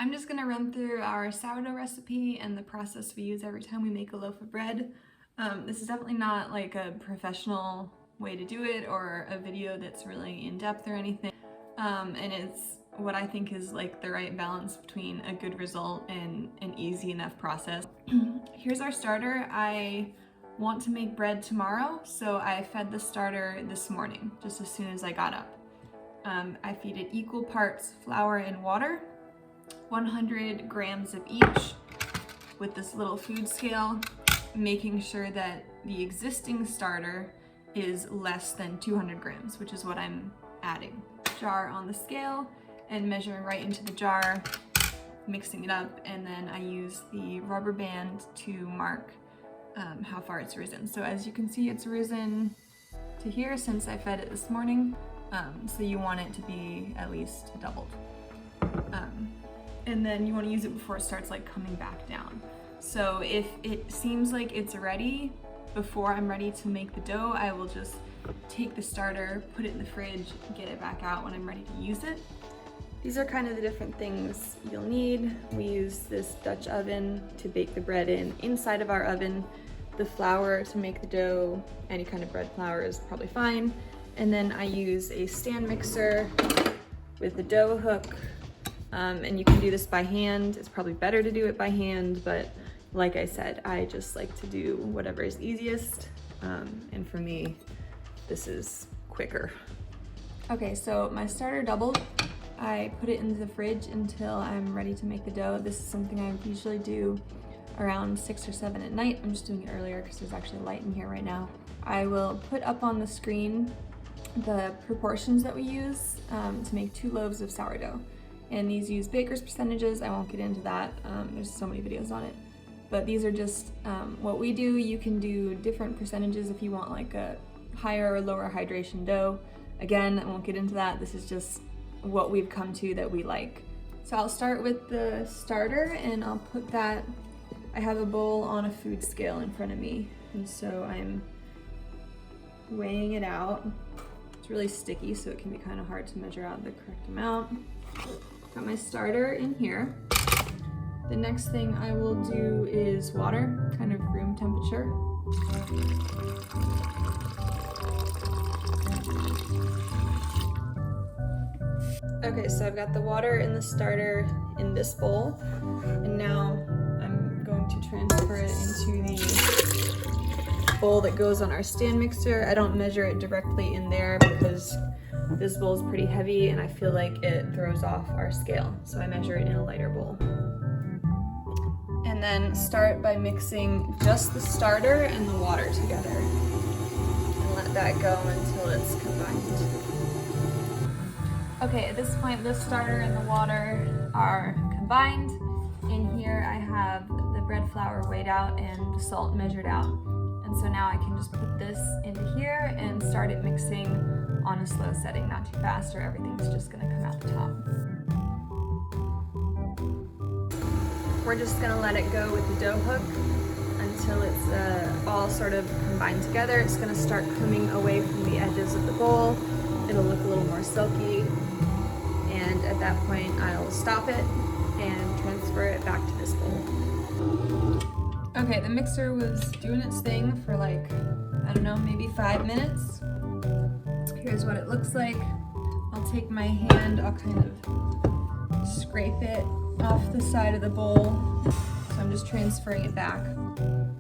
I'm just gonna run through our sourdough recipe and the process we use every time we make a loaf of bread. This is definitely not like a professional way to do it or a video that's really in depth or anything. And it's what I think is like the right balance between a good result and an easy enough process. Here's our starter. I want to make bread tomorrow, so I fed the starter this morning, just as soon as I got up. I feed it equal parts flour and water, 100 grams of each, with this little food scale, making sure that the existing starter is less than 200 grams, which is what I'm adding. Jar on the scale and measuring right into the jar, mixing it up, and then I use the rubber band to mark how far it's risen. So as you can see, it's risen to here since I fed it this morning. So you want it to be at least doubled. And then you want to use it before it starts like coming back down. So if it seems like it's ready before I'm ready to make the dough, I will just take the starter, put it in the fridge, get it back out when I'm ready to use it. These are kind of the different things you'll need. We use this Dutch oven to bake the bread in. Inside of our oven, the flour to make the dough, any kind of bread flour is probably fine. And then I use a stand mixer with the dough hook. And you can do this by hand. It's probably better to do it by hand, but like I said, I just like to do whatever is easiest. And for me, this is quicker. Okay, so my starter doubled. I put it into the fridge until I'm ready to make the dough. This is something I usually do around 6 or 7 at night. I'm just doing it earlier because there's actually light in here right now. I will put up on the screen the proportions that we use to make 2 loaves of sourdough. And these use baker's percentages. I won't get into that. There's so many videos on it. But these are just what we do. You can do different percentages if you want like a higher or lower hydration dough. Again, I won't get into that. This is just what we've come to that we like. So I'll start with the starter and I'll put that, I have a bowl on a food scale in front of me. And so I'm weighing it out. It's really sticky, so it can be kind of hard to measure out the correct amount. Got my starter in here. The next thing I will do is water, kind of room temperature. Okay, so I've got the water in the starter in this bowl, and now I'm going to transfer it into the bowl that goes on our stand mixer. I don't measure it directly in there because this bowl is pretty heavy and I feel like it throws off our scale, so I measure it in a lighter bowl. And then start by mixing just the starter and the water together and let that go until it's combined. Okay, at this point the starter and the water are combined. In here I have the bread flour weighed out and the salt measured out. And so now I can just put this into here and start it mixing on a slow setting, not too fast or everything's just gonna come out the top. We're just gonna let it go with the dough hook until it's all sort of combined together. It's gonna start coming away from the edges of the bowl. It'll look a little more silky. And at that point, I'll stop it and transfer it back to this bowl. Okay, the mixer was doing its thing for like, I don't know, maybe 5 minutes. Here's what it looks like. I'll take my hand, I'll kind of scrape it off the side of the bowl. So I'm just transferring it back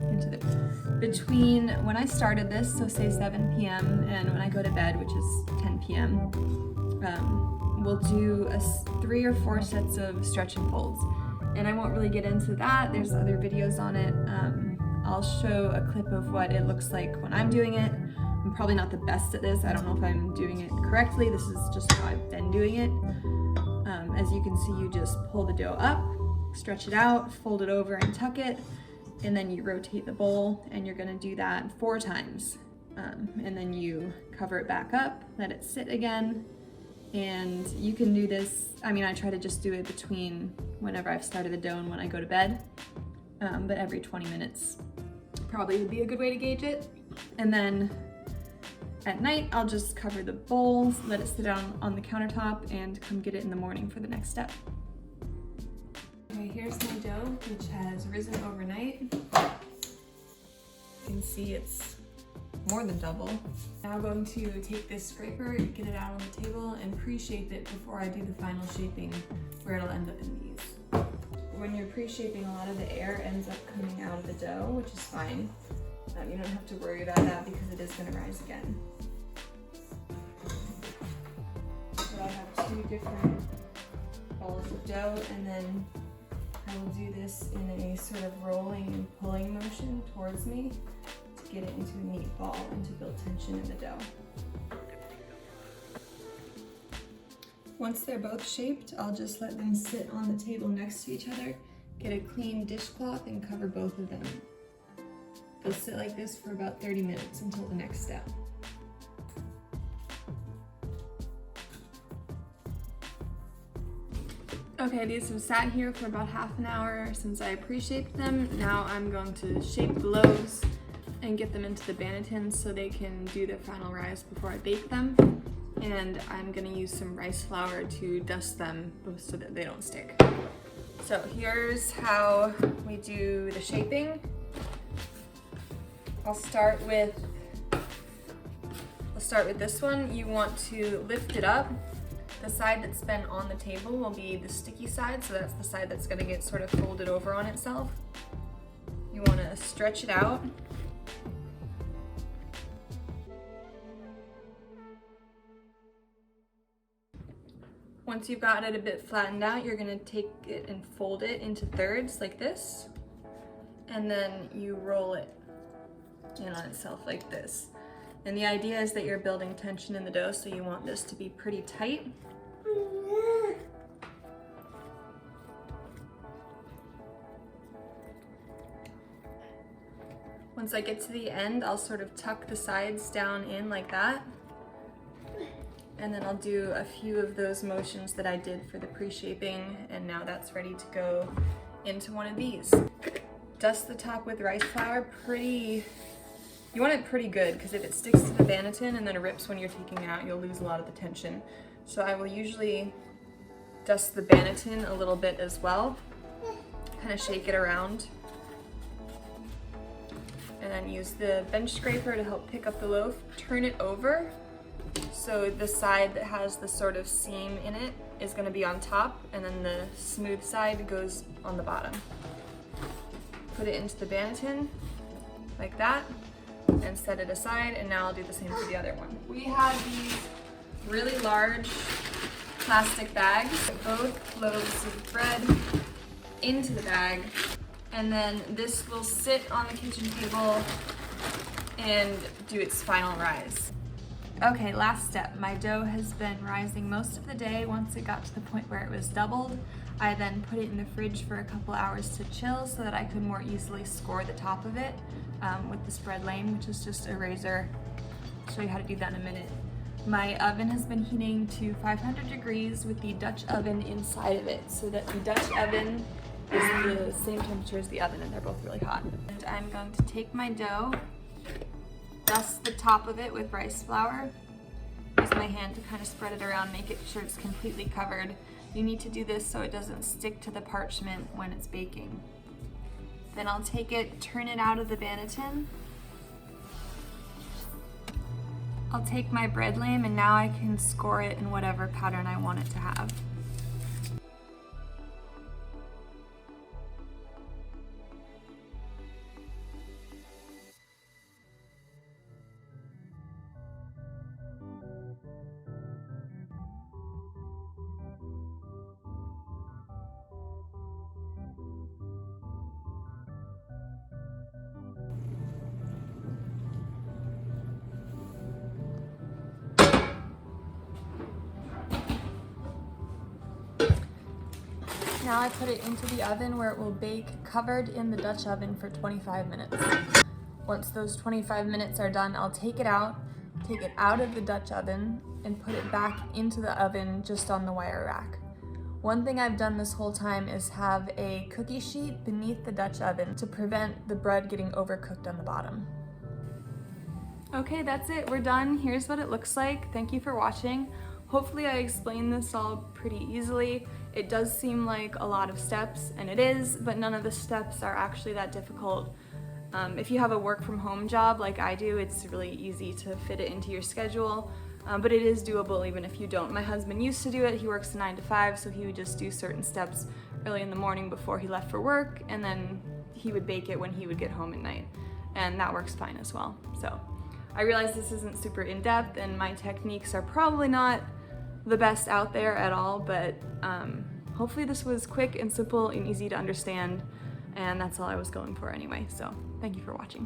into the, between when I started this, so say 7 p.m. and when I go to bed, which is 10 p.m., we'll do 3 or 4 sets of stretch and folds. And I won't really get into that. There's other videos on it. I'll show a clip of what it looks like when I'm doing it. I'm probably not the best at this. I don't know if I'm doing it correctly. This is just how I've been doing it. As you can see, you just pull the dough up, stretch it out, fold it over and tuck it, and then you rotate the bowl, and you're gonna do that 4 times. And then you cover it back up, let it sit again, and you can do this, I mean, I try to just do it between whenever I've started the dough and when I go to bed, but every 20 minutes probably would be a good way to gauge it. And then at night, I'll just cover the bowl, let it sit down on the countertop, and come get it in the morning for the next step. Okay, here's my dough, which has risen overnight. You can see it's more than double. Now I'm going to take this scraper, get it out on the table, and pre-shape it before I do the final shaping, where it'll end up in these. When you're pre-shaping, a lot of the air ends up coming out of the dough, which is fine. You don't have to worry about that because it is going to rise again. So I have two different balls of dough, and then I will do this in a sort of rolling and pulling motion towards me to get it into a neat ball and to build tension in the dough. Once they're both shaped, I'll just let them sit on the table next to each other, get a clean dishcloth, and cover both of them. They'll sit like this for about 30 minutes until the next step. Okay, these have sat here for about half an hour since I pre-shaped them. Now I'm going to shape the loaves and get them into the banneton so they can do the final rise before I bake them. And I'm gonna use some rice flour to dust them so that they don't stick. So here's how we do the shaping. I'll start with this one. You want to lift it up. The side that's been on the table will be the sticky side, so that's the side that's gonna get sort of folded over on itself. You wanna stretch it out. Once you've got it a bit flattened out, you're gonna take it and fold it into thirds like this, and then you roll it in on itself like this. And the idea is that you're building tension in the dough, so you want this to be pretty tight. Once I get to the end, I'll sort of tuck the sides down in like that. And then I'll do a few of those motions that I did for the pre-shaping, and now that's ready to go into one of these. Dust the top with rice flour you want it pretty good, because if it sticks to the banneton and then it rips when you're taking it out, you'll lose a lot of the tension. So I will usually dust the banneton a little bit as well, kind of shake it around. And then use the bench scraper to help pick up the loaf, turn it over. So the side that has the sort of seam in it is going to be on top, and then the smooth side goes on the bottom. Put it into the banneton like that and set it aside, and now I'll do the same for the other one. We have these really large plastic bags. Put both loaves of bread into the bag, and then this will sit on the kitchen table and do its final rise. Okay, last step. My dough has been rising most of the day. Once it got to the point where it was doubled, I then put it in the fridge for a couple hours to chill so that I could more easily score the top of it with the spread lame, which is just a razor. I'll show you how to do that in a minute. My oven has been heating to 500 degrees with the Dutch oven inside of it, so that the Dutch oven is the same temperature as the oven, and they're both really hot. And I'm going to take my dough, dust the top of it with rice flour, use my hand to kind of spread it around, make it sure it's completely covered. You need to do this so it doesn't stick to the parchment when it's baking. Then I'll take it, turn it out of the banneton. I'll take my bread lame, and now I can score it in whatever pattern I want it to have. Now I put it into the oven where it will bake covered in the Dutch oven for 25 minutes. Once those 25 minutes are done, I'll take it out of the Dutch oven and put it back into the oven just on the wire rack. One thing I've done this whole time is have a cookie sheet beneath the Dutch oven to prevent the bread getting overcooked on the bottom. Okay, that's it, we're done. Here's what it looks like. Thank you for watching. hopefully I explained this all pretty easily. It does seem like a lot of steps, and it is, but none of the steps are actually that difficult. If you have a work from home job like I do, it's really easy to fit it into your schedule, but it is doable even if you don't. My husband used to do it. He works 9 to 5, so he would just do certain steps early in the morning before he left for work, and then he would bake it when he would get home at night, and that works fine as well. So I realize this isn't super in-depth and my techniques are probably not the best out there at all, but hopefully this was quick and simple and easy to understand, and that's all I was going for anyway. So thank you for watching.